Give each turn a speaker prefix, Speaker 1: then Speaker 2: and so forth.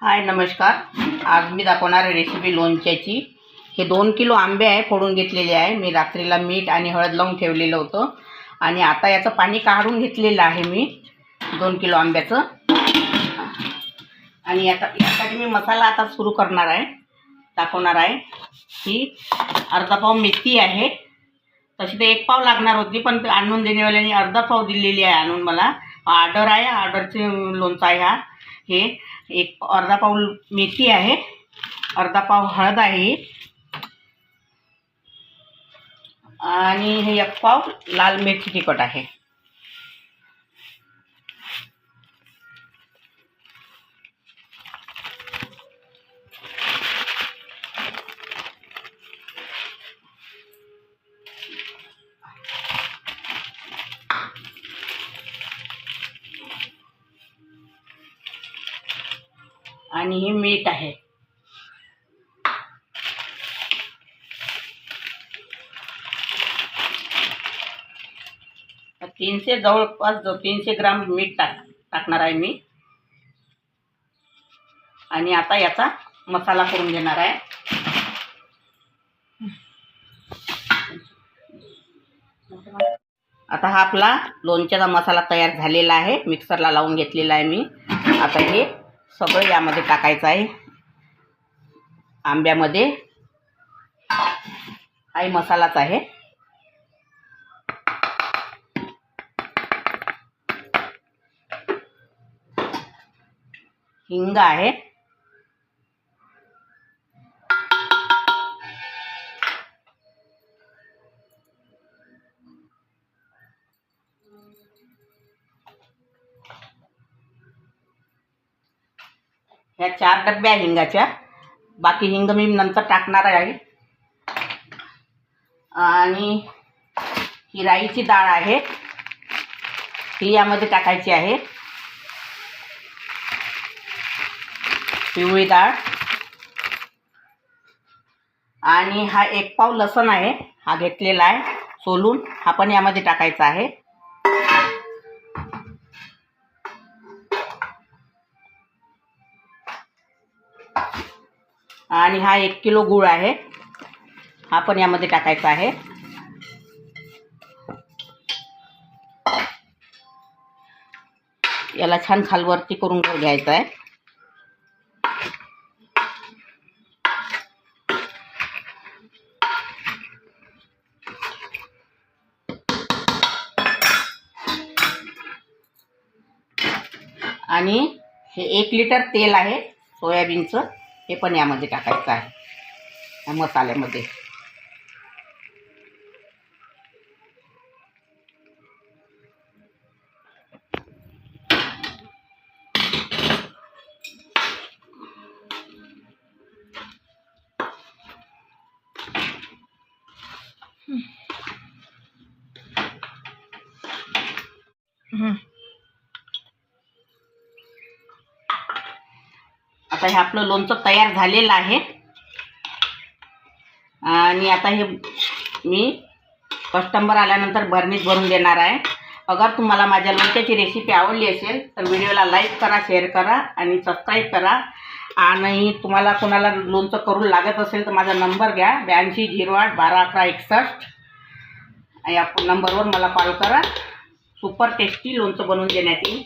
Speaker 1: हाय नमस्कार। आज मी दाखवणार आहे रेसिपी लोणच्याची। हे 2 किलो आंबे आहे, फोडून घेतलेले आहे मी। रात्रीला मीठ आणि हळद लावून ठेवलेलं होतं आणि आता याचं पाणी काढून घेतलेलं आहे मी 2 किलो आंब्याचं। आणि यासाठी मी मसाला आता सुरू करणार आहे, दाखवणार आहे। ही अर्धा पाव मेथी आहे, तशी ते 1 पाव लागणार होती पण ते आणून देण्यावाल्याने अर्धा पाव दिलेली आहे आणून मला। ऑर्डर आहे, ऑर्डरचे लोणचं आहे हा। हे अर्धा पाव मेथी आहे, अर्धा पाव हळद आहे आणि हे 1 पाव लाल मिरची तिखट आहे। आणि हे मीठ आहे। जवळपास 300 ग्राम मीठ टाकणार आहे मी। आणि आता याचा मसाला करून घेणार आहे। आता हा आपला लोणच्याचा मसाला तयार झालेला आहे, मिक्सरला लावून घेतलेला आहे मी। आता हे सगळं यामध्ये टाकायचं आहे, आंब्यामध्ये। हा मसालाच आहे। हिंग आहे, ह्या 4 डब्या हिंगाच्या, बाकी हिंग मी नंतर टाकणार आहे। आणि ही राईची डाळ आहे, ही यामध्ये टाकायची आहे, पिवळी डाळ। आणि हा 1 पाव लसूण आहे, हा घेतलेला आहे सोलून, हा पण यामध्ये टाकायचा आहे। आणि हा 1 किलो गूळ आहे, हा पण यामध्ये टाकायचा आहे। याला छान खालवरती करून घ्यायचं आहे। आणि हे 1 लिटर तेल आहे सोयाबीनचं, हे पण यामध्ये टाकायचं आहे या मसाल्यामध्ये। आता हे आपलं लोणचं तयार झालेलं आहे। आणि आता हे मी कस्टमर आल्यानंतर भरणीत भरून देणार आहे। अगर तुम्हाला माझ्या लोणच्याची रेसिपी आवडली असेल तर व्हिडिओला लाईक करा, शेअर करा आणि सबस्क्राईब करा। आणि तुम्हाला कोणाला लोणचं करून लागत असेल तर माझा नंबर घ्या, 8208121161। या नंबरवर मला कॉल करा। सुपर टेस्टी लोणचं बनवून देण्यात येईल।